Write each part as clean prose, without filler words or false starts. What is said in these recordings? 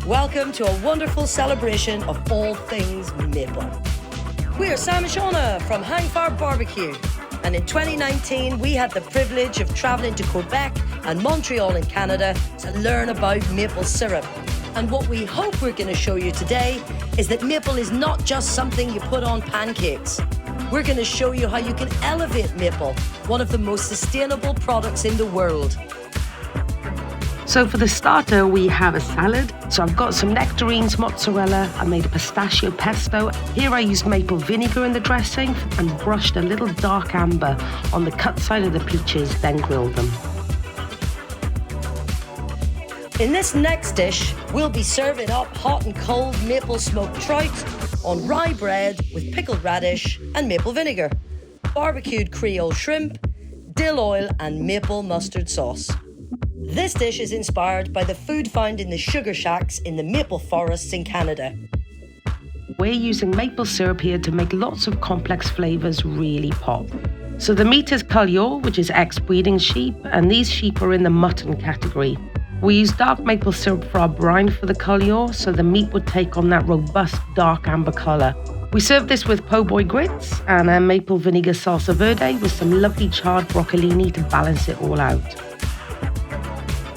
Welcome to a wonderful celebration of all things maple. We are Sam and Shauna from Hangfire BBQ, and in 2019 we had the privilege of travelling to Quebec and Montreal in Canada to learn about maple syrup. And what we hope we're going to show you today is that maple is not just something you put on pancakes. We're going to show you how you can elevate maple, one of the most sustainable products in the world. So for the starter, we have a salad. So I've got some nectarines, mozzarella. I made a pistachio pesto. Here I used maple vinegar in the dressing and brushed a little dark amber on the cut side of the peaches, then grilled them. In this next dish, we'll be serving up hot and cold maple smoked trout on rye bread with pickled radish and maple vinegar, barbecued Creole shrimp, dill oil and maple mustard sauce. This dish is inspired by the food found in the sugar shacks in the maple forests in Canada. We're using maple syrup here to make lots of complex flavours really pop. So the meat is Cullior, which is ex-breeding sheep, and these sheep are in the mutton category. We use dark maple syrup for our brine for the Cullior, so the meat would take on that robust dark amber colour. We serve this with po' boy grits and a maple vinegar salsa verde with some lovely charred broccolini to balance it all out.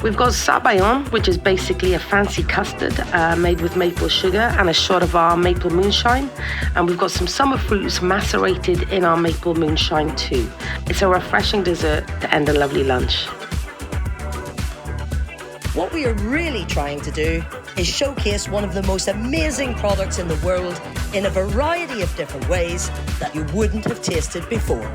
We've got sabayon, which is basically a fancy custard made with maple sugar and a shot of our maple moonshine. And we've got some summer fruits macerated in our maple moonshine too. It's a refreshing dessert to end a lovely lunch. What we are really trying to do is showcase one of the most amazing products in the world in a variety of different ways that you wouldn't have tasted before.